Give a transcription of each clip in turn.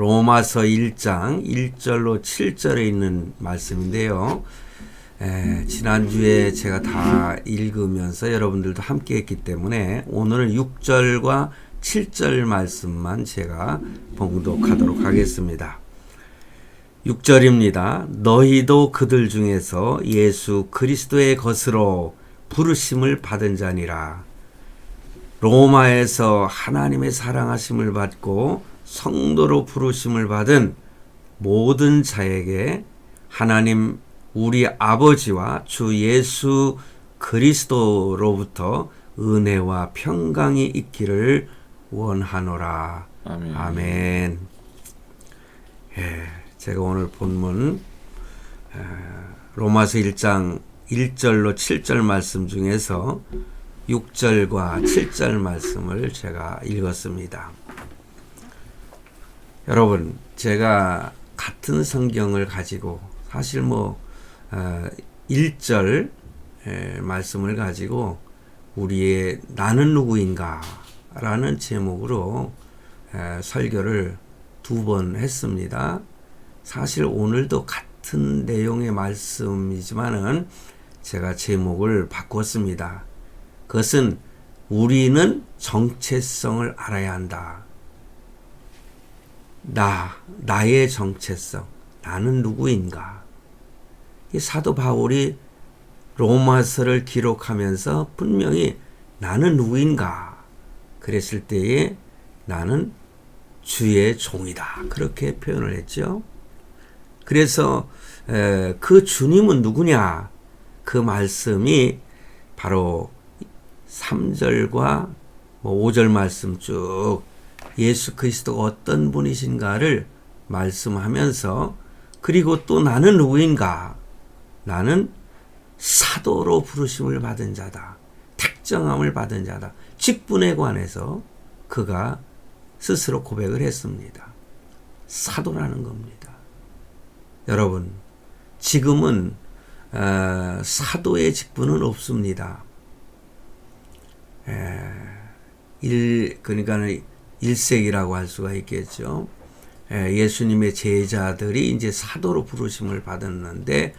로마서 1장 1절로 7절에 있는 말씀인데요. 지난주에 제가 다 읽으면서 여러분들도 함께 했기 때문에 오늘은 6절과 7절 말씀만 제가 봉독하도록 하겠습니다. 6절입니다. 너희도 그들 중에서 예수 그리스도의 것으로 부르심을 받은 자니라. 로마에서 하나님의 사랑하심을 받고 성도로 부르심을 받은 모든 자에게 하나님 우리 아버지와 주 예수 그리스도로부터 은혜와 평강이 있기를 원하노라. 아멘. 아멘. 제가 오늘 본문 로마서 1장 1절로 7절 말씀 중에서 6절과 7절 말씀을 제가 읽었습니다. 여러분, 제가 같은 성경을 가지고 사실 1절 말씀을 가지고 우리의 나는 누구인가 라는 제목으로 설교를 2번 했습니다. 사실 오늘도 같은 내용의 말씀이지만은 제가 제목을 바꿨습니다. 그것은 우리는 정체성을 알아야 한다. 나의 정체성, 나는 누구인가? 이 사도 바울이 로마서를 기록하면서 분명히 나는 누구인가? 그랬을 때에 나는 주의 종이다. 그렇게 표현을 했죠. 그래서 그 주님은 누구냐? 그 말씀이 바로 3절과 5절 말씀 쭉 예수 그리스도가 어떤 분이신가를 말씀하면서 그리고 또 나는 누구인가? 나는 사도로 부르심을 받은 자다. 택정함을 받은 자다. 직분에 관해서 그가 스스로 고백을 했습니다. 사도라는 겁니다. 여러분, 지금은 사도의 직분은 없습니다. 그러니까 1세기라고 할 수가 있겠죠. 예수님의 제자들이 이제 사도로 부르심을 받았는데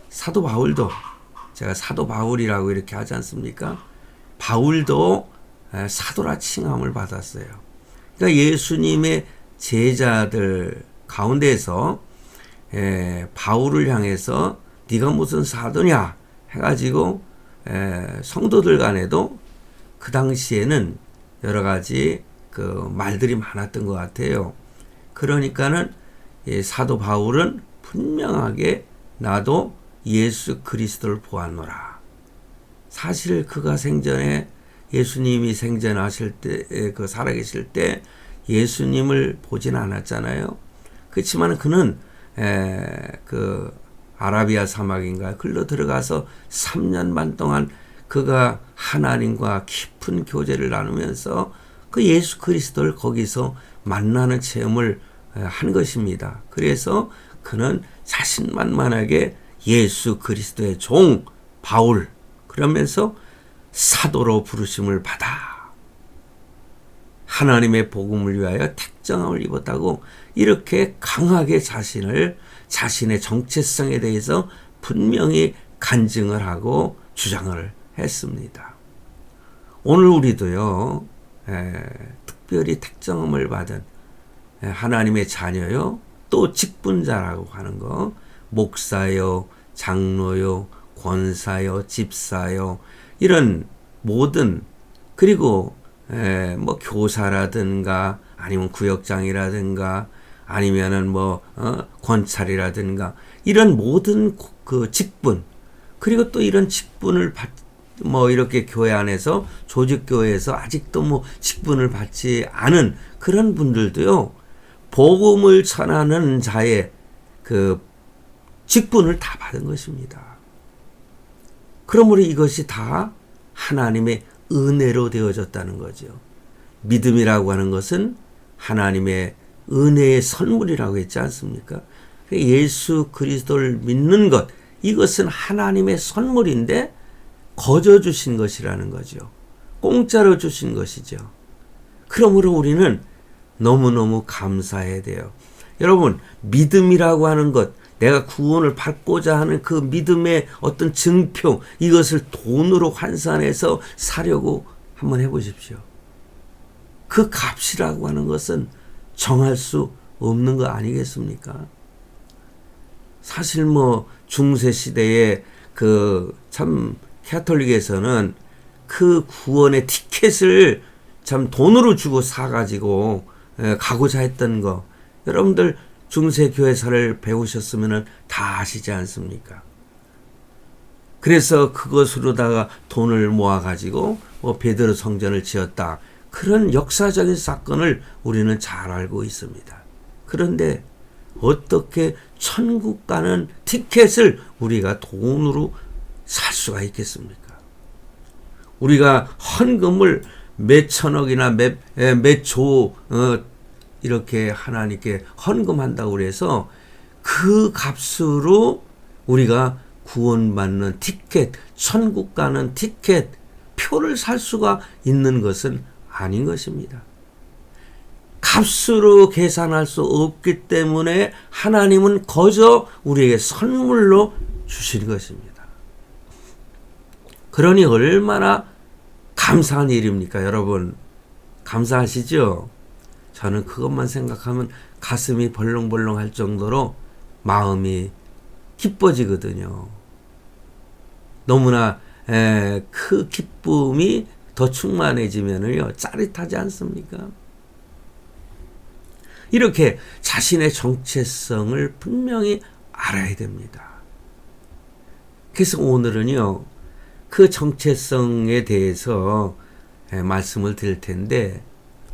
사도 바울도 제가 사도 바울이라고 이렇게 하지 않습니까? 바울도 사도라 칭함을 받았어요. 그러니까 예수님의 제자들 가운데서 바울을 향해서 네가 무슨 사도냐 해가지고 성도들 간에도 그 당시에는 여러 가지 그 말들이 많았던 것 같아요. 그러니까는 사도 바울은 분명하게 나도 예수 그리스도를 보았노라. 사실 그가 생전에 예수님이 생전하실 때, 살아계실 때 예수님을 보진 않았잖아요. 그렇지만 그는 그 아라비아 사막인가 글로 들어가서 3년 반 동안 그가 하나님과 깊은 교제를 나누면서 그 예수 그리스도를 거기서 만나는 체험을 한 것입니다. 그래서 그는 자신만만하게 예수 그리스도의 종 바울 그러면서 사도로 부르심을 받아 하나님의 복음을 위하여 택정함을 입었다고 이렇게 강하게 자신의 정체성에 대해서 분명히 간증을 하고 주장을 했습니다. 오늘 우리도요, 특별히 택정함을 받은 하나님의 자녀요, 또 직분자라고 하는 거, 목사요, 장로요, 권사요, 집사요, 이런 모든, 그리고 교사라든가 아니면 구역장이라든가 아니면은 권찰이라든가 이런 모든 그 직분, 그리고 또 이런 직분을 이렇게 교회 안에서 조직교회에서 아직도 직분을 받지 않은 그런 분들도요, 복음을 전하는 자의 그 직분을 다 받은 것입니다. 그러므로 이것이 다 하나님의 은혜로 되어졌다는 거죠. 믿음이라고 하는 것은 하나님의 은혜의 선물이라고 했지 않습니까? 예수 그리스도를 믿는 것, 이것은 하나님의 선물인데 거저 주신 것이라는 거죠. 공짜로 주신 것이죠. 그러므로 우리는 너무너무 감사해야 돼요. 여러분, 믿음이라고 하는 것, 내가 구원을 받고자 하는 그 믿음의 어떤 증표, 이것을 돈으로 환산해서 사려고 한번 해보십시오. 그 값이라고 하는 것은 정할 수 없는 거 아니겠습니까? 사실 중세 시대에 참 캐톨릭에서는 그 구원의 티켓을 참 돈으로 주고 사가지고 가고자 했던 거, 여러분들 중세 교회사를 배우셨으면 다 아시지 않습니까? 그래서 그것으로다가 돈을 모아가지고 베드로 성전을 지었다. 그런 역사적인 사건을 우리는 잘 알고 있습니다. 그런데 어떻게 천국 가는 티켓을 우리가 돈으로 살 수가 있겠습니까? 우리가 헌금을 몇 천억이나 몇 조 이렇게 하나님께 헌금한다고 그래서 그 값으로 우리가 구원받는 티켓, 천국 가는 티켓, 표를 살 수가 있는 것은 아닌 것입니다. 값으로 계산할 수 없기 때문에 하나님은 거저 우리에게 선물로 주신 것입니다. 그러니 얼마나 감사한 일입니까, 여러분? 감사하시죠? 저는 그것만 생각하면 가슴이 벌렁벌렁 할 정도로 마음이 기뻐지거든요. 너무나 그 기쁨이 더 충만해지면요, 짜릿하지 않습니까? 이렇게 자신의 정체성을 분명히 알아야 됩니다. 그래서 오늘은요, 그 정체성에 대해서 말씀을 드릴 텐데,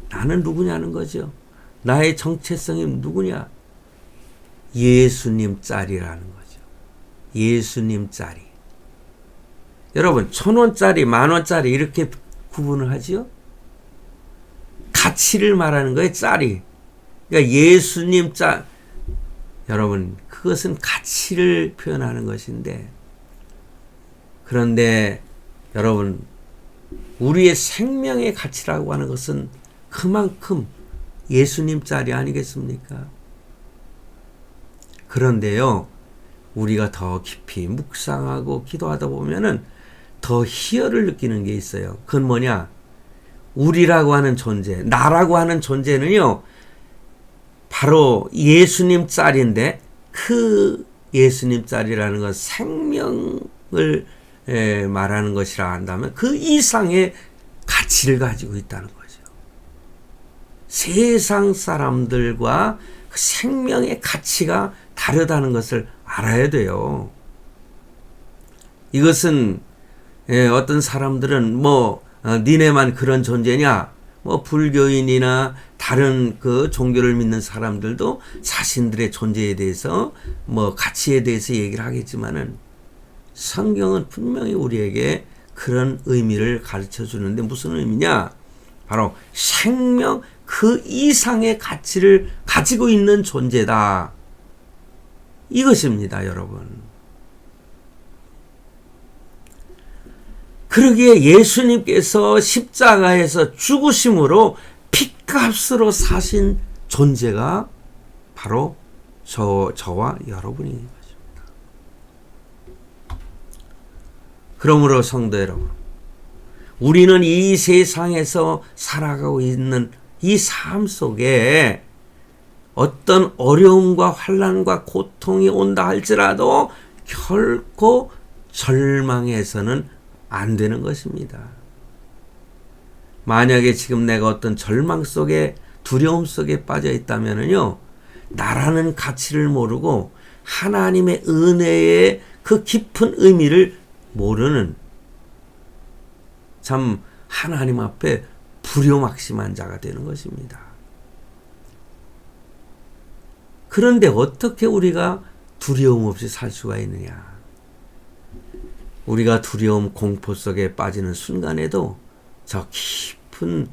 나는 누구냐는 거죠. 나의 정체성이 누구냐? 예수님 짤이라는 거죠. 예수님 짤이. 여러분, 1,000원짜리, 10,000원짜리 이렇게 구분을 하지요? 가치를 말하는 거예요, 짤이. 그러니까 예수님 짤. 여러분, 그것은 가치를 표현하는 것인데, 그런데 여러분, 우리의 생명의 가치라고 하는 것은 그만큼 예수님 짤이 아니겠습니까? 그런데요, 우리가 더 깊이 묵상하고 기도하다 보면은 더 희열을 느끼는 게 있어요. 그건 뭐냐? 우리라고 하는 존재, 나라고 하는 존재는요, 바로 예수님 짤인데, 그 예수님 짤이라는 건 생명을 말하는 것이라 한다면 그 이상의 가치를 가지고 있다는 거죠. 세상 사람들과 그 생명의 가치가 다르다는 것을 알아야 돼요. 이것은 어떤 사람들은 니네만 그런 존재냐? 불교인이나 다른 그 종교를 믿는 사람들도 자신들의 존재에 대해서 가치에 대해서 얘기를 하겠지만은 성경은 분명히 우리에게 그런 의미를 가르쳐 주는데 무슨 의미냐? 바로 생명 그 이상의 가치를 가지고 있는 존재다. 이것입니다, 여러분. 그러기에 예수님께서 십자가에서 죽으심으로 핏값으로 사신 존재가 바로 저와 여러분인 것입니다. 그러므로 성도 여러분, 우리는 이 세상에서 살아가고 있는 이 삶 속에 어떤 어려움과 환난과 고통이 온다 할지라도 결코 절망해서는 안 되는 것입니다. 만약에 지금 내가 어떤 절망 속에 두려움 속에 빠져 있다면요, 나라는 가치를 모르고 하나님의 은혜의 그 깊은 의미를 모르는 참 하나님 앞에 불효막심한 자가 되는 것입니다. 그런데 어떻게 우리가 두려움 없이 살 수가 있느냐? 우리가 두려움, 공포 속에 빠지는 순간에도 저 깊은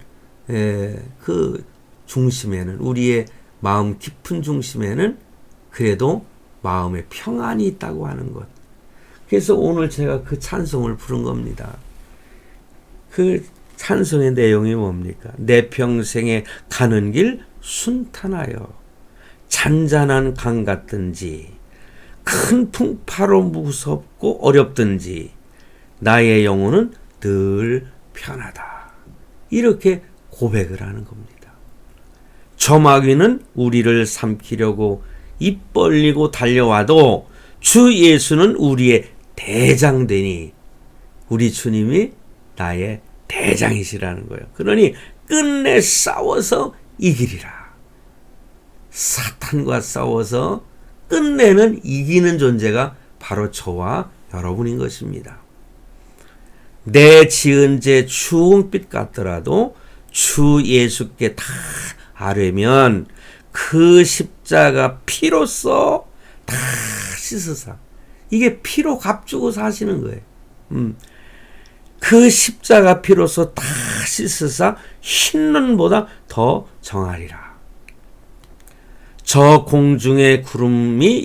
그 중심에는, 우리의 마음 깊은 중심에는 그래도 마음의 평안이 있다고 하는 것. 그래서 오늘 제가 그 찬송을 부른 겁니다. 그 찬송의 내용이 뭡니까? 내 평생에 가는 길 순탄하여 잔잔한 강 같든지 큰 풍파로 무섭고 어렵든지 나의 영혼은 늘 편하다. 이렇게 고백을 하는 겁니다. 저 마귀는 우리를 삼키려고 입 벌리고 달려와도 주 예수는 우리의 대장되니 우리 주님이 나의 대장이시라는 거예요. 그러니 끝내 싸워서 이기리라. 사탄과 싸워서 끝내는 이기는 존재가 바로 저와 여러분인 것입니다. 내 지은 죄 주홍빛 같더라도 주 예수께 다 아뢰면 그 십자가 피로써 다 씻으사. 이게 피로 값주고 사시는 거예요. 그 십자가 피로써 다 씻으사 흰눈보다 더 정하리라. 저 공중의 구름이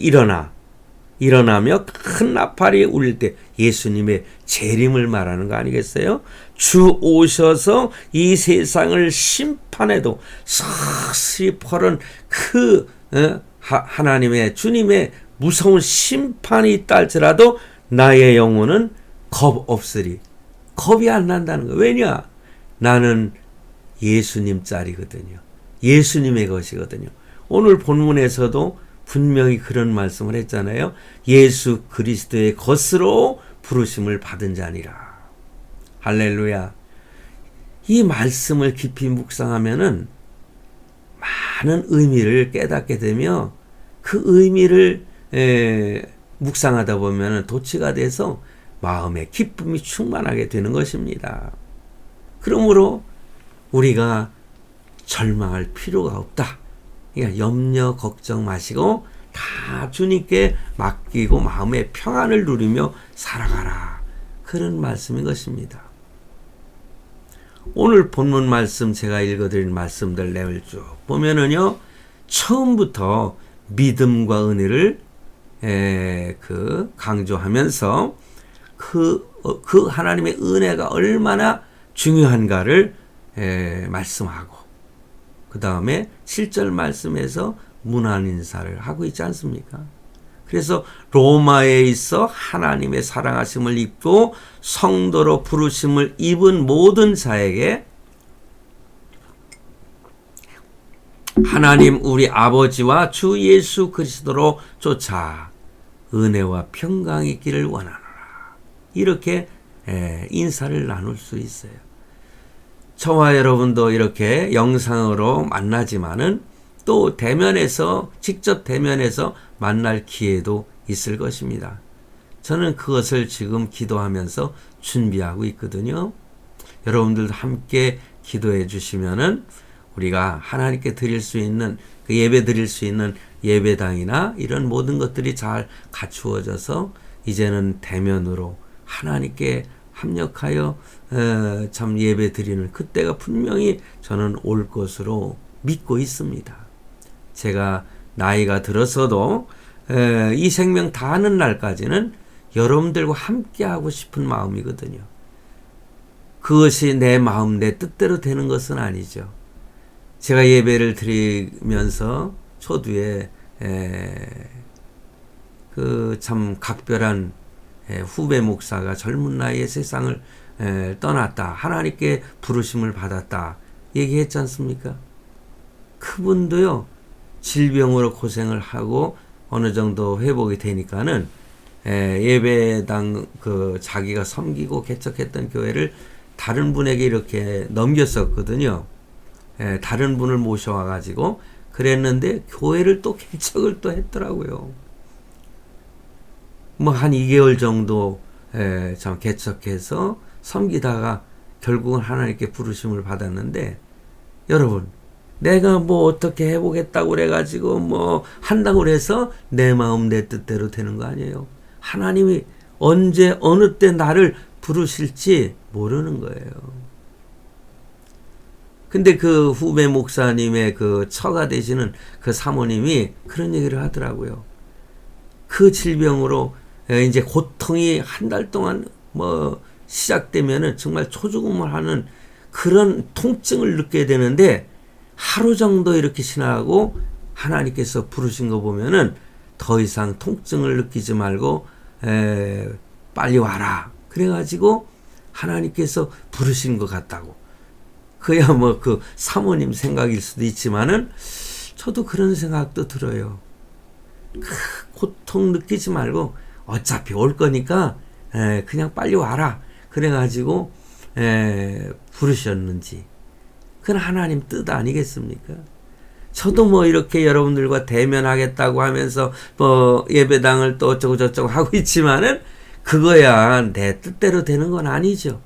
일어나며 큰 나팔이 울릴 때 예수님의 재림을 말하는 거 아니겠어요? 주 오셔서 이 세상을 심판해도 서서히 퍼른 그 하나님의 주님의 무서운 심판이 있다 할지라도 나의 영혼은 겁 없으리. 겁이 안 난다는 거예요. 왜냐? 나는 예수님 짤이거든요. 예수님의 것이거든요. 오늘 본문에서도 분명히 그런 말씀을 했잖아요. 예수 그리스도의 것으로 부르심을 받은 자니라. 할렐루야. 이 말씀을 깊이 묵상하면은 많은 의미를 깨닫게 되며 그 의미를 묵상하다 보면은 도취가 돼서 마음에 기쁨이 충만하게 되는 것입니다. 그러므로 우리가 절망할 필요가 없다. 그러니까 염려 걱정 마시고 다 주님께 맡기고 마음의 평안을 누리며 살아가라. 그런 말씀인 것입니다. 오늘 본문 말씀 제가 읽어드린 말씀들 내용을 쭉 보면은요. 처음부터 믿음과 은혜를 강조하면서 그 하나님의 은혜가 얼마나 중요한가를 말씀하고 그 다음에 7절 말씀에서 문안 인사를 하고 있지 않습니까? 그래서 로마에 있어 하나님의 사랑하심을 입고 성도로 부르심을 입은 모든 자에게 하나님 우리 아버지와 주 예수 그리스도로 쫓아 은혜와 평강이 있기를 원하노라. 이렇게 인사를 나눌 수 있어요. 저와 여러분도 이렇게 영상으로 만나지만은 또 직접 대면해서 만날 기회도 있을 것입니다. 저는 그것을 지금 기도하면서 준비하고 있거든요. 여러분들도 함께 기도해 주시면은 우리가 하나님께 드릴 수 있는 그 예배 드릴 수 있는 예배당이나 이런 모든 것들이 잘 갖추어져서 이제는 대면으로 하나님께 합력하여 참 예배 드리는 그때가 분명히 저는 올 것으로 믿고 있습니다. 제가 나이가 들어서도 이 생명 다하는 날까지는 여러분들과 함께 하고 싶은 마음이거든요. 그것이 내 마음 내 뜻대로 되는 것은 아니죠. 제가 예배를 드리면서 초두에 그 참 각별한 후배 목사가 젊은 나이에 세상을 떠났다. 하나님께 부르심을 받았다. 얘기했지 않습니까? 그분도요. 질병으로 고생을 하고 어느 정도 회복이 되니까는 예배당 자기가 섬기고 개척했던 교회를 다른 분에게 이렇게 넘겼었거든요. 다른 분을 모셔와 가지고 그랬는데 교회를 또 개척을 또 했더라고요. 뭐 한 2개월 정도 참 개척해서 섬기다가 결국은 하나님께 부르심을 받았는데 여러분 내가 뭐 어떻게 해보겠다고 그래가지고 뭐 한다고 해서 내 마음 내 뜻대로 되는 거 아니에요. 하나님이 언제 어느 때 나를 부르실지 모르는 거예요. 근데 그 후배 목사님의 그 처가 되시는 그 사모님이 그런 얘기를 하더라고요. 그 질병으로 이제 고통이 한 달 동안 뭐 시작되면은 정말 초죽음을 하는 그런 통증을 느끼게 되는데 하루 정도 이렇게 지나고 하나님께서 부르신 거 보면은 더 이상 통증을 느끼지 말고 빨리 와라. 그래가지고 하나님께서 부르신 것 같다고. 그야 뭐 그 사모님 생각일 수도 있지만은 저도 그런 생각도 들어요. 고통 느끼지 말고 어차피 올 거니까 그냥 빨리 와라. 그래가지고 부르셨는지. 그건 하나님 뜻 아니겠습니까? 저도 뭐 이렇게 여러분들과 대면하겠다고 하면서 뭐 예배당을 또 어쩌고 저쩌고 하고 있지만은 그거야 내 뜻대로 되는 건 아니죠.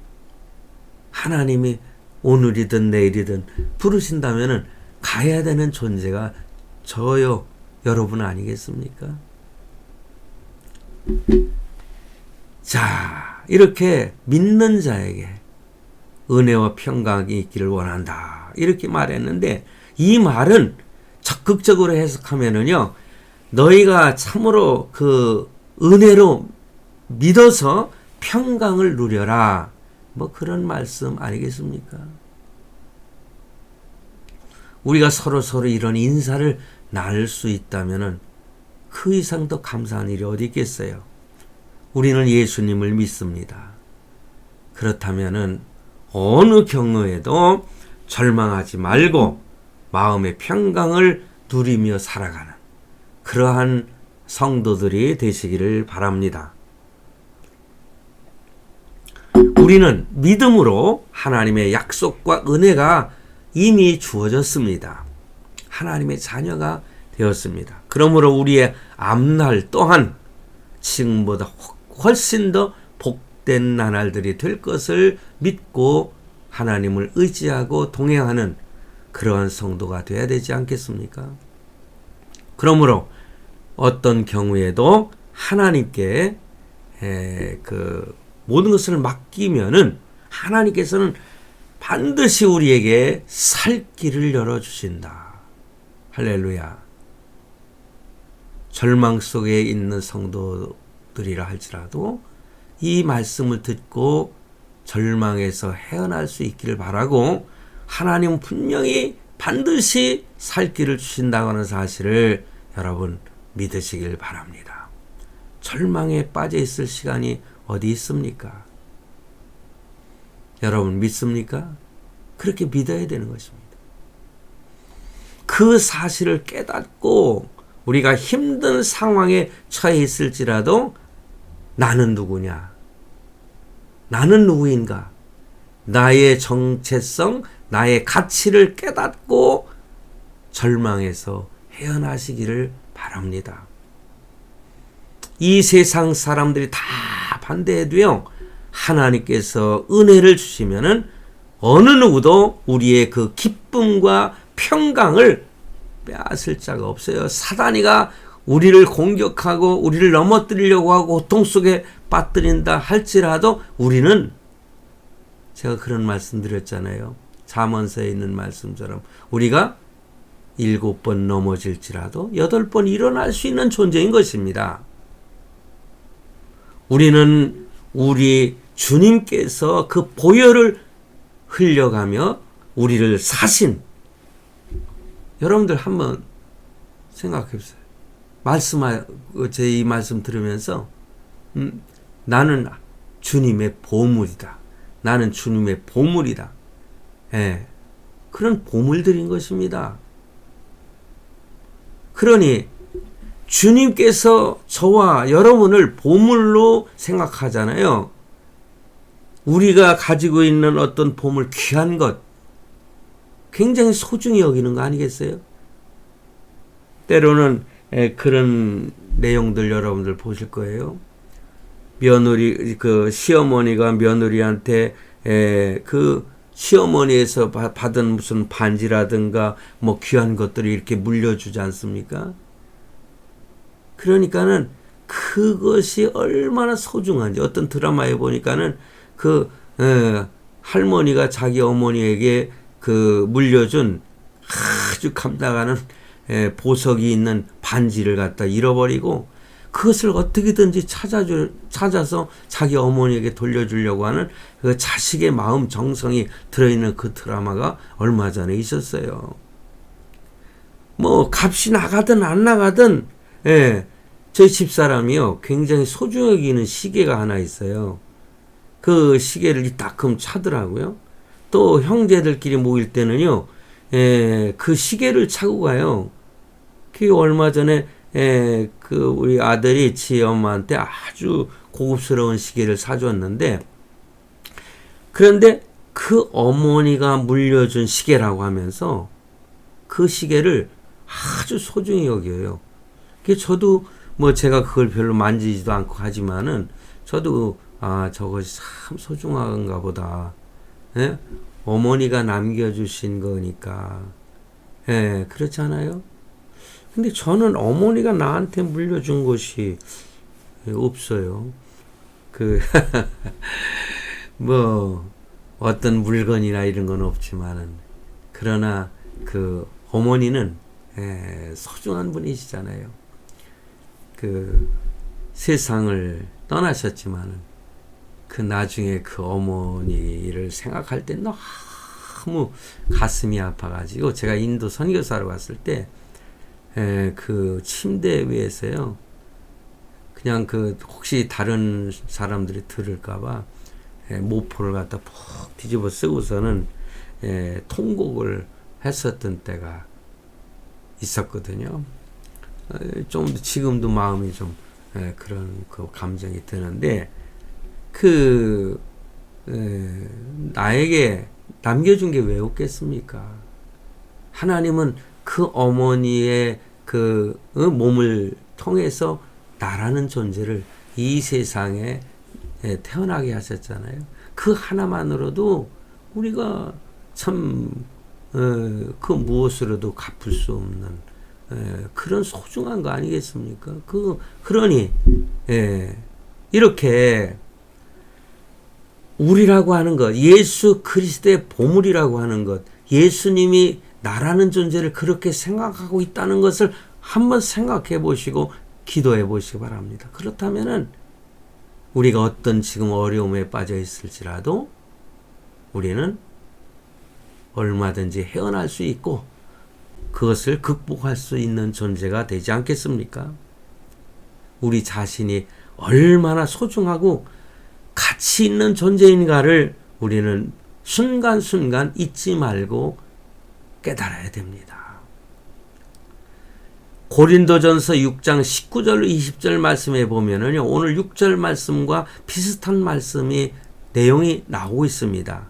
하나님이 오늘이든 내일이든 부르신다면은 가야 되는 존재가 저요, 여러분 아니겠습니까? 자, 이렇게 믿는 자에게 은혜와 평강이 있기를 원한다. 이렇게 말했는데 이 말은 적극적으로 해석하면은요, 너희가 참으로 그 은혜로 믿어서 평강을 누려라. 뭐 그런 말씀 아니겠습니까? 우리가 서로 이런 인사를 나눌 수 있다면은 그 이상 더 감사한 일이 어디 있겠어요? 우리는 예수님을 믿습니다. 그렇다면은 어느 경우에도 절망하지 말고 마음의 평강을 누리며 살아가는 그러한 성도들이 되시기를 바랍니다. 우리는 믿음으로 하나님의 약속과 은혜가 이미 주어졌습니다. 하나님의 자녀가 되었습니다. 그러므로 우리의 앞날 또한 지금보다 훨씬 더 복된 나날들이 될 것을 믿고 하나님을 의지하고 동행하는 그러한 성도가 되어야 되지 않겠습니까? 그러므로 어떤 경우에도 하나님께 그 모든 것을 맡기면은 하나님께서는 반드시 우리에게 살 길을 열어주신다. 할렐루야. 절망 속에 있는 성도들이라 할지라도 이 말씀을 듣고 절망에서 헤어날 수 있기를 바라고 하나님은 분명히 반드시 살 길을 주신다고 하는 사실을 여러분 믿으시길 바랍니다. 절망에 빠져 있을 시간이 어디 있습니까? 여러분 믿습니까? 그렇게 믿어야 되는 것입니다. 그 사실을 깨닫고 우리가 힘든 상황에 처해 있을지라도 나는 누구냐? 나는 누구인가? 나의 정체성, 나의 가치를 깨닫고 절망에서 헤어나시기를 바랍니다. 이 세상 사람들이 다 반대해도요, 하나님께서 은혜를 주시면은 어느 누구도 우리의 그 기쁨과 평강을 빼앗을 자가 없어요. 사단이가 우리를 공격하고 우리를 넘어뜨리려고 하고 고통 속에 빠뜨린다 할지라도 우리는, 제가 그런 말씀 드렸잖아요. 잠언서에 있는 말씀처럼 우리가 7번 넘어질지라도 8번 일어날 수 있는 존재인 것입니다. 우리는 우리 주님께서 그 보혈을 흘려가며 우리를 사신, 여러분들 한번 생각해 보세요. 제 이 말씀 들으면서 나는 주님의 보물이다. 나는 주님의 보물이다. 그런 보물들인 것입니다. 그러니 주님께서 저와 여러분을 보물로 생각하잖아요. 우리가 가지고 있는 어떤 보물, 귀한 것, 굉장히 소중히 여기는 거 아니겠어요? 때로는 그런 내용들 여러분들 보실 거예요. 며느리, 그 시어머니가 며느리한테 그 시어머니에서 받은 무슨 반지라든가 뭐 귀한 것들을 이렇게 물려주지 않습니까? 그러니까는 그것이 얼마나 소중한지, 어떤 드라마에 보니까는 그 할머니가 자기 어머니에게 그 물려준 아주 감당하는 보석이 있는 반지를 갖다 잃어버리고 그것을 어떻게든지 찾아서 자기 어머니에게 돌려주려고 하는 그 자식의 마음, 정성이 들어있는 그 드라마가 얼마 전에 있었어요. 뭐 값이 나가든 안 나가든 예, 저희 집사람이요 굉장히 소중히 여기는 시계가 하나 있어요. 그 시계를 이따금 차더라고요. 또 형제들끼리 모일 때는요, 그 시계를 차고 가요. 그 얼마 전에 그 우리 아들이 지 엄마한테 아주 고급스러운 시계를 사줬는데, 그런데 그 어머니가 물려준 시계라고 하면서 그 시계를 아주 소중히 여겨요. 그 저도 뭐 제가 그걸 별로 만지지도 않고 하지만은 저도 저것이 참 소중한가 보다. 예? 어머니가 남겨주신 거니까. 예, 그렇지 않아요? 근데 저는 어머니가 나한테 물려준 것이 없어요. 뭐, 어떤 물건이나 이런 건 없지만은, 그러나 그 어머니는 소중한 분이시잖아요. 세상을 떠나셨지만은, 그 나중에 그 어머니를 생각할 때 너무 가슴이 아파가지고 제가 인도 선교사로 갔을 때 그 침대 위에서요 그냥 혹시 다른 사람들이 들을까봐 모포를 갖다 푹 뒤집어 쓰고서는 통곡을 했었던 때가 있었거든요. 좀 지금도 마음이 좀 그런 그 감정이 드는데 나에게 남겨준 게 왜 없겠습니까? 하나님은 그 어머니의 몸을 통해서 나라는 존재를 이 세상에 태어나게 하셨잖아요. 그 하나만으로도 우리가 참 그 무엇으로도 갚을 수 없는 그런 소중한 거 아니겠습니까? 그러니 이렇게 우리라고 하는 것, 예수 그리스도의 보물이라고 하는 것, 예수님이 나라는 존재를 그렇게 생각하고 있다는 것을 한번 생각해 보시고 기도해 보시기 바랍니다. 그렇다면은 우리가 어떤 지금 어려움에 빠져 있을지라도 우리는 얼마든지 헤어날 수 있고 그것을 극복할 수 있는 존재가 되지 않겠습니까? 우리 자신이 얼마나 소중하고 가치 있는 존재인가를 우리는 순간순간 잊지 말고 깨달아야 됩니다. 고린도전서 6장 19절 20절 말씀에 보면은요, 오늘 6절 말씀과 비슷한 말씀이 내용이 나오고 있습니다.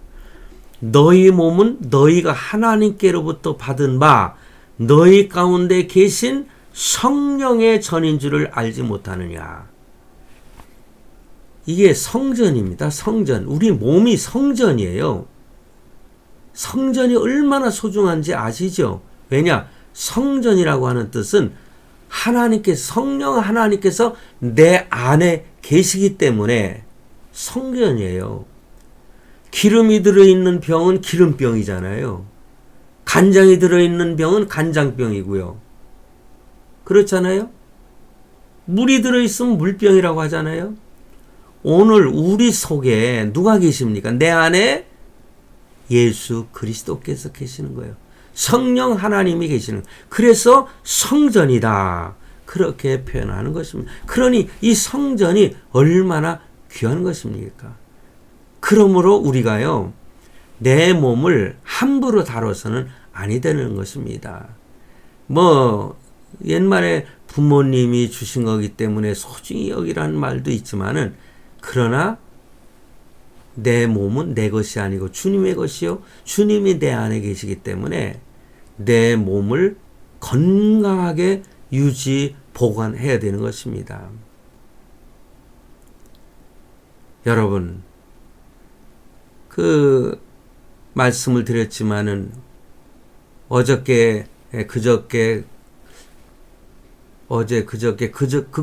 너희 몸은 너희가 하나님께로부터 받은 바 너희 가운데 계신 성령의 전인 줄을 알지 못하느냐. 이게 성전입니다. 성전. 우리 몸이 성전이에요. 성전이 얼마나 소중한지 아시죠? 왜냐? 성전이라고 하는 뜻은 성령 하나님께서 내 안에 계시기 때문에 성전이에요. 기름이 들어있는 병은 기름병이잖아요. 간장이 들어있는 병은 간장병이고요. 그렇잖아요? 물이 들어있으면 물병이라고 하잖아요. 오늘 우리 속에 누가 계십니까? 내 안에 예수 그리스도께서 계시는 거예요. 성령 하나님이 계시는. 그래서 성전이다. 그렇게 표현하는 것입니다. 그러니 이 성전이 얼마나 귀한 것입니까? 그러므로 우리가요, 내 몸을 함부로 다뤄서는 아니 되는 것입니다. 옛말에 부모님이 주신 거기 때문에 소중히 여기라는 말도 있지만은, 그러나 내 몸은 내 것이 아니고 주님의 것이요, 주님이 내 안에 계시기 때문에 내 몸을 건강하게 유지, 보관해야 되는 것입니다. 여러분, 말씀을 드렸지만은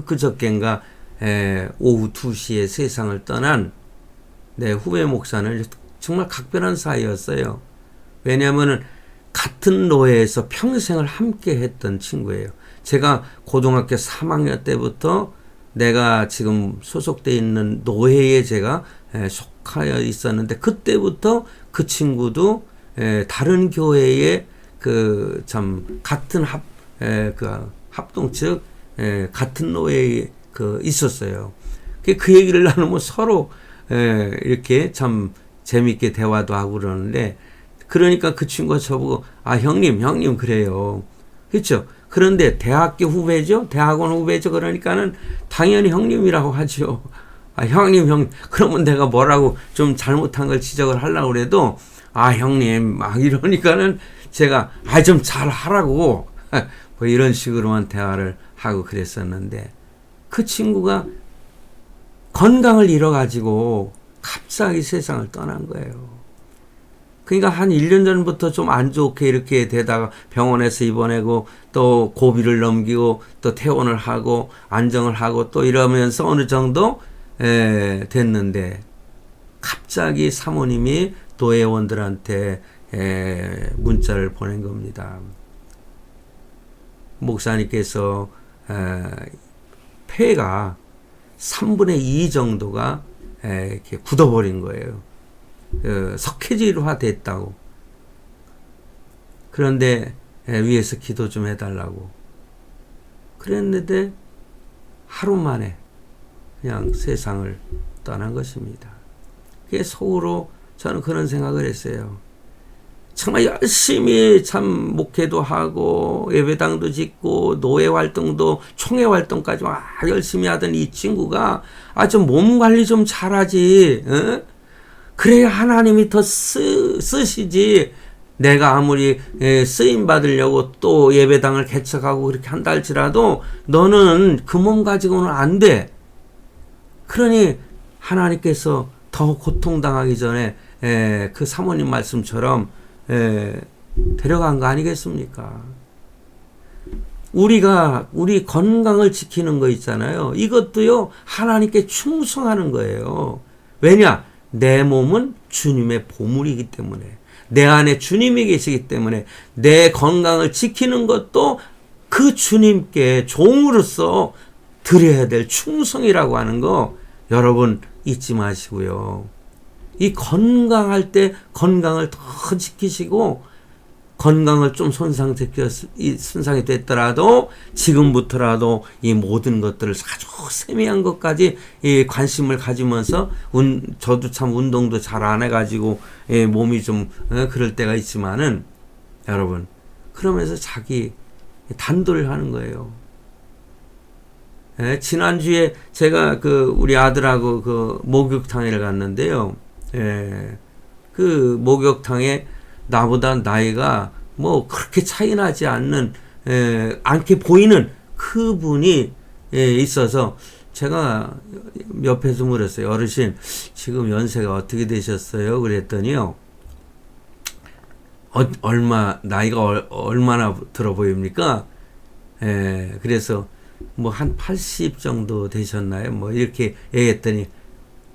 그저께인가 오후 2시에 세상을 떠난 내 후배 목사는 정말 각별한 사이였어요. 왜냐하면 같은 노예에서 평생을 함께 했던 친구예요. 제가 고등학교 3학년 때부터 내가 지금 소속되어 있는 노회에 제가 속하여 있었는데, 그때부터 그 친구도 다른 교회에 참 같은 합동 즉 같은 노예에 있었어요. 그 얘기를 나누면 서로 이렇게 참 재밌게 대화도 하고 그러는데, 그러니까 그 친구가 저보고 형님 그래요. 그렇죠? 그런데 대학교 후배죠? 대학원 후배죠? 그러니까는 당연히 형님이라고 하죠. 형님. 그러면 내가 뭐라고 좀 잘못한 걸 지적을 하려고 그래도 형님 막 이러니까는 제가 좀 잘하라고 뭐 이런 식으로만 대화를 하고 그랬었는데, 그 친구가 건강을 잃어가지고 갑자기 세상을 떠난 거예요. 그러니까 한 1년 전부터 좀 안 좋게 이렇게 되다가 병원에서 입원하고 또 고비를 넘기고 또 퇴원을 하고 안정을 하고 또 이러면서 어느 정도 됐는데, 갑자기 사모님이 노예원들한테 문자를 보낸 겁니다. 목사님께서 폐가 3분의 2 정도가 이렇게 굳어버린 거예요. 석회질화 됐다고. 그런데 위에서 기도 좀 해달라고 그랬는데 하루 만에 그냥 세상을 떠난 것입니다. 그게 속으로 저는 그런 생각을 했어요. 정말 열심히 참 목회도 하고 예배당도 짓고 노예 활동도 총회 활동까지 막 열심히 하던 이 친구가 좀 몸 관리 좀 잘하지. 그래야 하나님이 더 쓰시지. 내가 아무리 쓰임 받으려고 또 예배당을 개척하고 그렇게 한다 할지라도 너는 그 몸 가지고는 안 돼. 그러니 하나님께서 더 고통당하기 전에 그 사모님 말씀처럼 데려간 거 아니겠습니까? 우리 건강을 지키는 거 있잖아요. 이것도요, 하나님께 충성하는 거예요. 왜냐? 내 몸은 주님의 보물이기 때문에, 내 안에 주님이 계시기 때문에 내 건강을 지키는 것도 그 주님께 종으로서 드려야 될 충성이라고 하는 거 여러분 잊지 마시고요. 이 건강할 때 건강을 더 지키시고, 건강을 좀 손상이 됐더라도 지금부터라도 이 모든 것들을 아주 세미한 것까지 관심을 가지면서, 저도 참 운동도 잘 안 해가지고 몸이 좀 그럴 때가 있지만은, 여러분 그러면서 자기 단도를 하는 거예요. 지난주에 제가 우리 아들하고 목욕탕에 갔는데요. 그 목욕탕에 나보다 나이가 뭐 그렇게 차이 나지 않게 보이는 그분이 있어서 제가 옆에서 물었어요. 어르신, 지금 연세가 어떻게 되셨어요? 그랬더니요. 나이가 얼마나 들어 보입니까? 그래서 뭐 한 80 정도 되셨나요? 뭐 이렇게 얘기했더니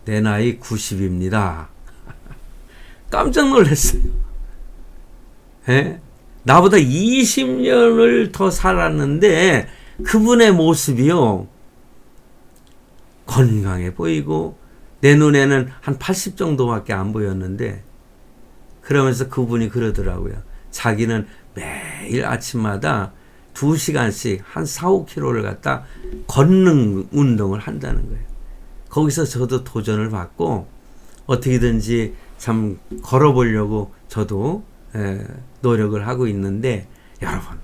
내 나이 90입니다. 깜짝 놀랐어요. 나보다 20년을 더 살았는데 그분의 모습이요, 건강해 보이고 내 눈에는 한 80 정도밖에 안 보였는데, 그러면서 그분이 그러더라고요. 자기는 매일 아침마다 2시간씩 한 4-5km를 갖다 걷는 운동을 한다는 거예요. 거기서 저도 도전을 받고 어떻게든지 참 걸어보려고 저도 노력을 하고 있는데, 여러분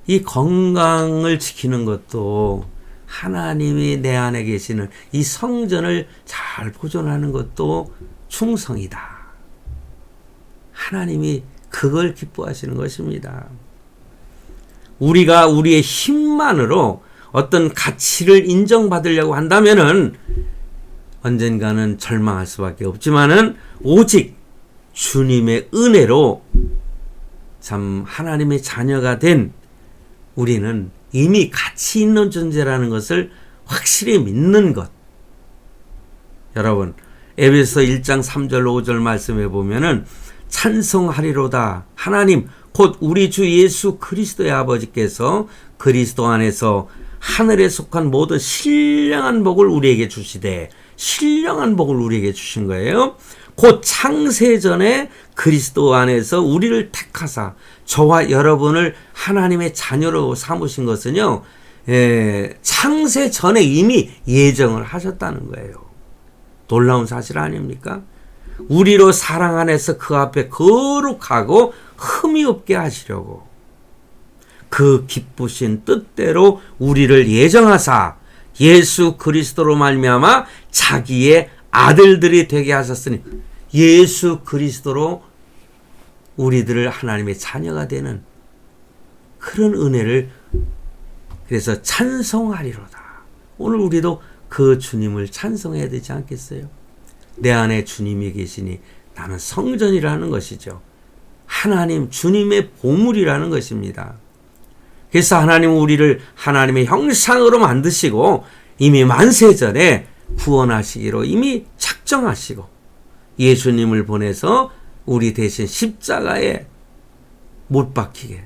이 건강을 지키는 것도 하나님이 내 안에 계시는 이 성전을 잘 보존하는 것도 충성이다. 하나님이 그걸 기뻐하시는 것입니다. 우리가 우리의 힘만으로 어떤 가치를 인정받으려고 한다면은 언젠가는 절망할 수밖에 없지만은, 오직 주님의 은혜로 참 하나님의 자녀가 된 우리는 이미 가치 있는 존재라는 것을 확실히 믿는 것. 여러분, 에베소 1장 3절 5절 말씀해 보면은 찬송하리로다 하나님 곧 우리 주 예수 그리스도의 아버지께서 그리스도 안에서 하늘에 속한 모든 신령한 복을 우리에게 주시되 신령한 복을 우리에게 주신 거예요. 곧 창세전에 그리스도 안에서 우리를 택하사 저와 여러분을 하나님의 자녀로 삼으신 것은요, 창세전에 이미 예정을 하셨다는 거예요. 놀라운 사실 아닙니까? 우리로 사랑 안에서 그 앞에 거룩하고 흠이 없게 하시려고 그 기쁘신 뜻대로 우리를 예정하사 예수 그리스도로 말미암아 자기의 아들들이 되게 하셨으니, 예수 그리스도로 우리들을 하나님의 자녀가 되는 그런 은혜를 그래서 찬송하리로다. 오늘 우리도 그 주님을 찬송해야 되지 않겠어요? 내 안에 주님이 계시니 나는 성전이라는 것이죠. 하나님 주님의 보물이라는 것입니다. 그래서 하나님은 우리를 하나님의 형상으로 만드시고 이미 만세전에 구원하시기로 이미 작정하시고 예수님을 보내서 우리 대신 십자가에 못 박히게,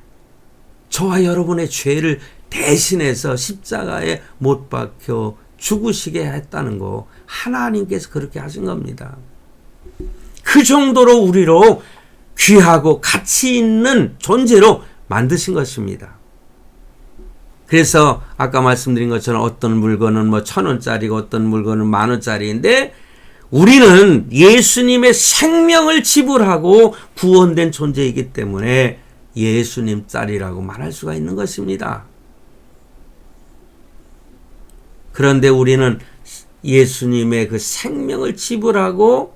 저와 여러분의 죄를 대신해서 십자가에 못 박혀 죽으시게 했다는 거, 하나님께서 그렇게 하신 겁니다. 그 정도로 우리로 귀하고 가치 있는 존재로 만드신 것입니다. 그래서 아까 말씀드린 것처럼 어떤 물건은 뭐 1,000원짜리고 어떤 물건은 10,000원짜리인데 우리는 예수님의 생명을 지불하고 구원된 존재이기 때문에 예수님 짤이라고 말할 수가 있는 것입니다. 그런데 우리는 예수님의 그 생명을 지불하고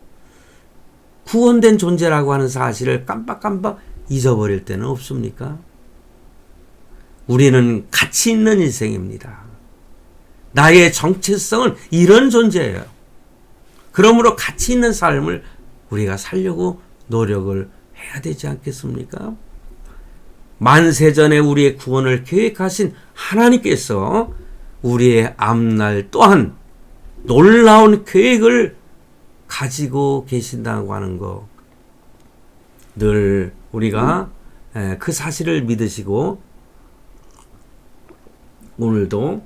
구원된 존재라고 하는 사실을 깜빡깜빡 잊어버릴 때는 없습니까? 우리는 가치 있는 인생입니다. 나의 정체성은 이런 존재예요. 그러므로 가치 있는 삶을 우리가 살려고 노력을 해야 되지 않겠습니까? 만세전에 우리의 구원을 계획하신 하나님께서 우리의 앞날 또한 놀라운 계획을 가지고 계신다고 하는 거, 늘 우리가 그 사실을 믿으시고 오늘도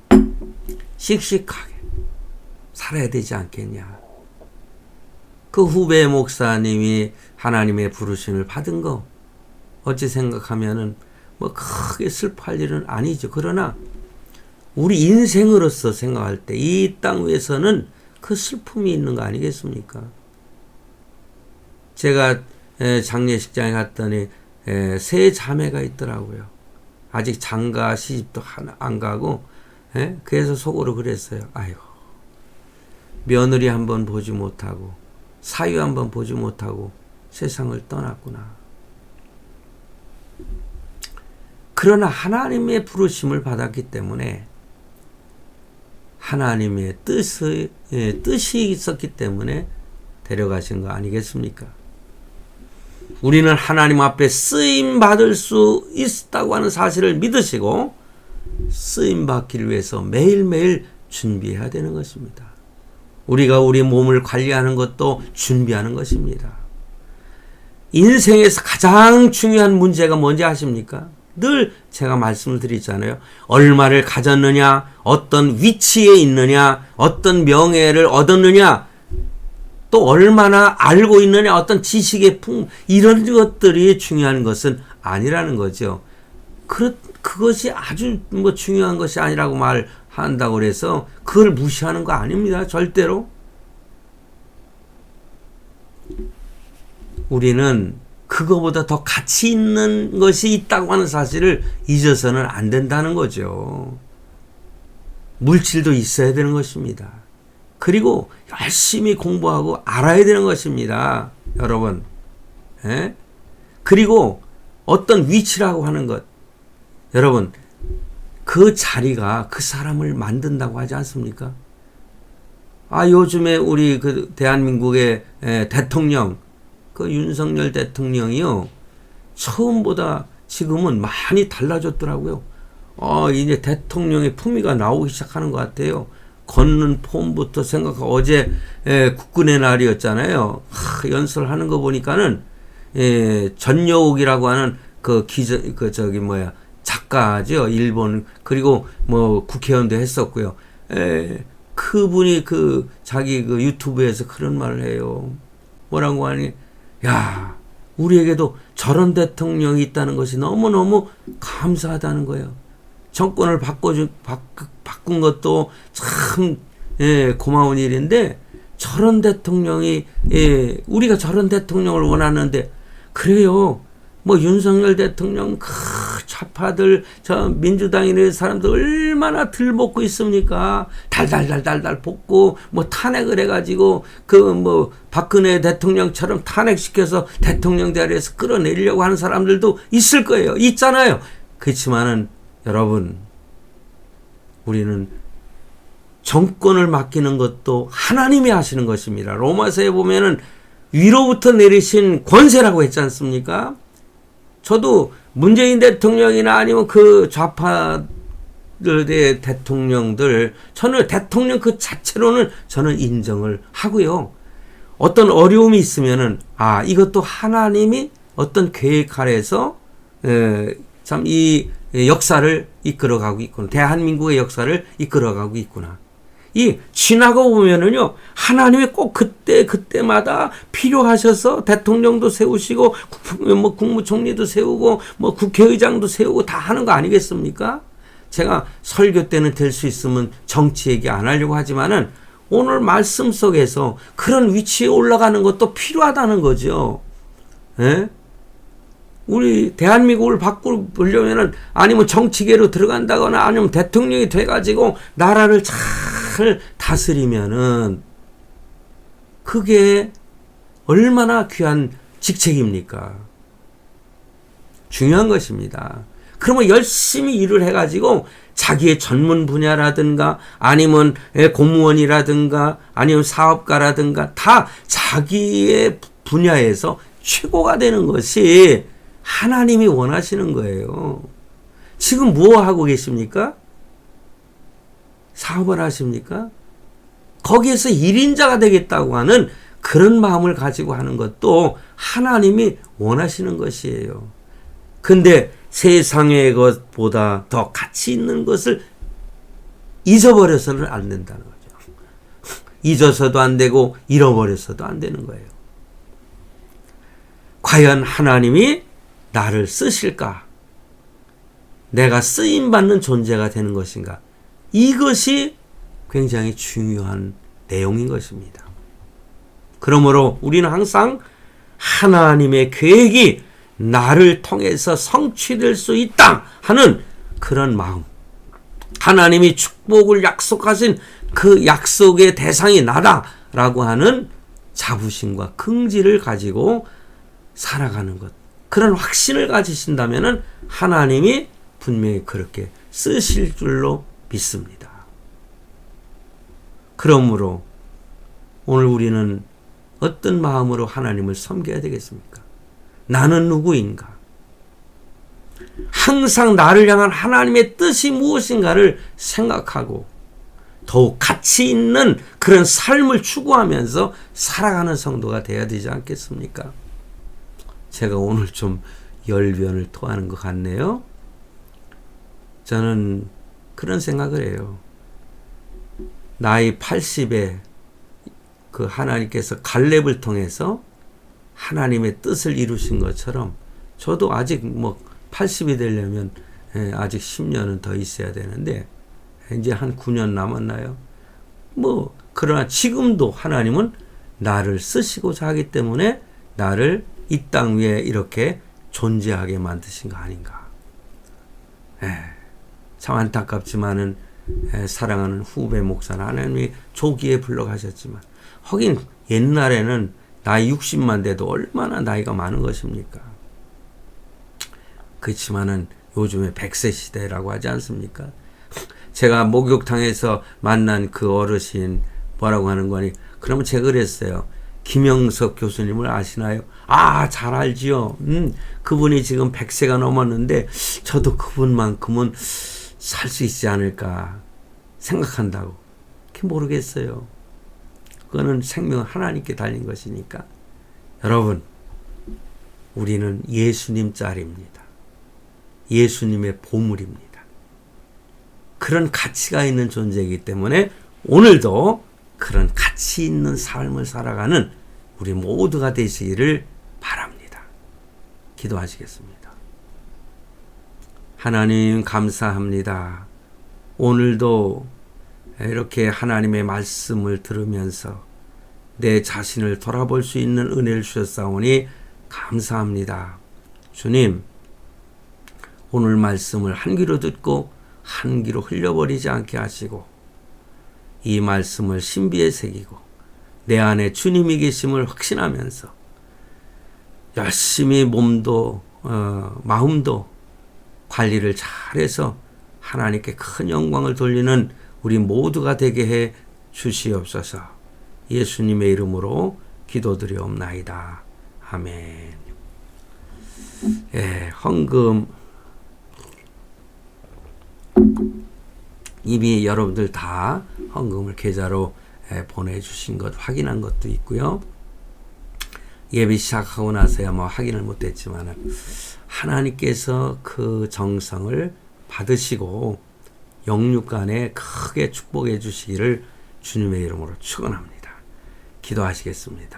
씩씩하게 살아야 되지 않겠냐. 그 후배 목사님이 하나님의 부르심을 받은 거 어찌 생각하면은 뭐 크게 슬퍼할 일은 아니죠. 그러나 우리 인생으로서 생각할 때 이 땅 위에서는 그 슬픔이 있는 거 아니겠습니까? 제가 장례식장에 갔더니 세 자매가 있더라고요. 아직 장가 시집도 안 가고, 그래서 속으로 그랬어요. 아이고, 며느리 한번 보지 못하고 사위 한번 보지 못하고 세상을 떠났구나. 그러나 하나님의 부르심을 받았기 때문에 하나님의 뜻이 있었기 때문에 데려가신 거 아니겠습니까? 우리는 하나님 앞에 쓰임 받을 수 있다고 하는 사실을 믿으시고 쓰임 받기를 위해서 매일매일 준비해야 되는 것입니다. 우리가 우리 몸을 관리하는 것도 준비하는 것입니다. 인생에서 가장 중요한 문제가 뭔지 아십니까? 늘 제가 말씀을 드리잖아요. 얼마를 가졌느냐, 어떤 위치에 있느냐, 어떤 명예를 얻었느냐, 또 얼마나 알고 있느냐, 어떤 지식의 이런 것들이 중요한 것은 아니라는 거죠. 그것이 아주 뭐 중요한 것이 아니라고 말한다고 그래서 그걸 무시하는 거 아닙니다. 절대로. 우리는 그거보다 더 가치 있는 것이 있다고 하는 사실을 잊어서는 안 된다는 거죠. 물질도 있어야 되는 것입니다. 그리고 열심히 공부하고 알아야 되는 것입니다. 여러분. 그리고 어떤 위치라고 하는 것. 여러분, 그 자리가 그 사람을 만든다고 하지 않습니까? 요즘에 우리 그 대한민국의 대통령, 그 윤석열 대통령이요, 처음보다 지금은 많이 달라졌더라고요. 이제 대통령의 품위가 나오기 시작하는 것 같아요. 걷는 폼부터 생각하고, 어제 국군의 날이었잖아요. 연설하는 거 보니까는 전여욱이라고 하는 작가죠. 일본, 그리고 뭐 국회의원도 했었고요. 그분이 자기 유튜브에서 그런 말을 해요. 뭐라고 하니, 야, 우리에게도 저런 대통령이 있다는 것이 너무너무 감사하다는 거예요. 정권을 바꾼 것도 참, 고마운 일인데, 저런 대통령이, 우리가 저런 대통령을 원하는데, 그래요. 뭐 윤석열 대통령 좌파들 저 민주당이라는 사람들 얼마나 들볶고 있습니까? 달달달달달 볶고 뭐 탄핵을 해가지고 박근혜 대통령처럼 탄핵시켜서 대통령 자리에서 끌어내리려고 하는 사람들도 있을 거예요. 있잖아요. 그렇지만은 여러분, 우리는 정권을 맡기는 것도 하나님이 하시는 것입니다. 로마서에 보면은 위로부터 내리신 권세라고 했지 않습니까? 저도 문재인 대통령이나 아니면 좌파들의 대통령들, 저는 대통령 그 자체로는 저는 인정을 하고요. 어떤 어려움이 있으면은, 이것도 하나님이 어떤 계획 아래에서, 참 이 역사를 이끌어가고 있구나. 대한민국의 역사를 이끌어가고 있구나. 지나고 보면은요, 하나님이 꼭 그때마다 필요하셔서 대통령도 세우시고, 국무총리도 세우고, 국회의장도 세우고 다 하는 거 아니겠습니까? 제가 설교 때는 될 수 있으면 정치 얘기 안 하려고 하지만은, 오늘 말씀 속에서 그런 위치에 올라가는 것도 필요하다는 거죠. 예? 우리 대한민국을 바꾸려면은, 아니면 정치계로 들어간다거나 아니면 대통령이 돼가지고 나라를 잘 다스리면은 그게 얼마나 귀한 직책입니까? 중요한 것입니다. 그러면 열심히 일을 해가지고 자기의 전문 분야라든가 아니면 공무원이라든가 아니면 사업가라든가 다 자기의 분야에서 최고가 되는 것이 하나님이 원하시는 거예요. 지금 뭐 하고 계십니까? 사업을 하십니까? 거기에서 1인자가 되겠다고 하는 그런 마음을 가지고 하는 것도 하나님이 원하시는 것이에요. 근데 세상의 것보다 더 가치 있는 것을 잊어버려서는 안 된다는 거죠. 잊어서도 안 되고 잃어버려서도 안 되는 거예요. 과연 하나님이 나를 쓰실까? 내가 쓰임받는 존재가 되는 것인가? 이것이 굉장히 중요한 내용인 것입니다. 그러므로 우리는 항상 하나님의 계획이 나를 통해서 성취될 수 있다 하는 그런 마음, 하나님이 축복을 약속하신 그 약속의 대상이 나다라고 하는 자부심과 긍지를 가지고 살아가는 것, 그런 확신을 가지신다면 하나님이 분명히 그렇게 쓰실 줄로 믿습니다. 그러므로 오늘 우리는 어떤 마음으로 하나님을 섬겨야 되겠습니까? 나는 누구인가? 항상 나를 향한 하나님의 뜻이 무엇인가를 생각하고 더욱 가치 있는 그런 삶을 추구하면서 살아가는 성도가 되어야 되지 않겠습니까? 제가 오늘 좀 열변을 토하는 것 같네요. 저는 그런 생각을 해요. 나이 80에 그 하나님께서 갈렙을 통해서 하나님의 뜻을 이루신 것처럼 저도 아직 80이 되려면 아직 10년은 더 있어야 되는데 이제 한 9년 남았나요? 그러나 지금도 하나님은 나를 쓰시고자 하기 때문에 나를 이 땅 위에 이렇게 존재하게 만드신 거 아닌가. 참 안타깝지만은 사랑하는 후배 목사는 하나님이 조기에 불러가셨지만 하긴 옛날에는 나이 60만 돼도 얼마나 나이가 많은 것입니까? 그렇지만은 요즘에 100세 시대라고 하지 않습니까? 제가 목욕탕에서 만난 그 어르신 뭐라고 하는 거니? 그러면 제가 그랬어요. 김영석 교수님을 아시나요? 잘 알지요. 그분이 지금 100세가 넘었는데 저도 그분만큼은 살 수 있지 않을까 생각한다고. 그게 모르겠어요. 그거는 생명은 하나님께 달린 것이니까. 여러분, 우리는 예수님 짤입니다. 예수님의 보물입니다. 그런 가치가 있는 존재이기 때문에 오늘도 그런 가치 있는 삶을 살아가는 우리 모두가 되시기를 바랍니다. 기도하시겠습니다. 하나님 감사합니다. 오늘도 이렇게 하나님의 말씀을 들으면서 내 자신을 돌아볼 수 있는 은혜를 주셨사오니 감사합니다. 주님, 오늘 말씀을 한 귀로 듣고 한 귀로 흘려버리지 않게 하시고 이 말씀을 신비에 새기고 내 안에 주님이 계심을 확신하면서 열심히 몸도 마음도 관리를 잘해서 하나님께 큰 영광을 돌리는 우리 모두가 되게 해 주시옵소서. 예수님의 이름으로 기도드리옵나이다. 아멘. 헌금 이미 여러분들 다 헌금을 계좌로 보내주신 것 확인한 것도 있고요. 예배 시작하고 나서야 확인을 못했지만 하나님께서 그 정성을 받으시고 영육간에 크게 축복해 주시기를 주님의 이름으로 축원합니다. 기도하시겠습니다.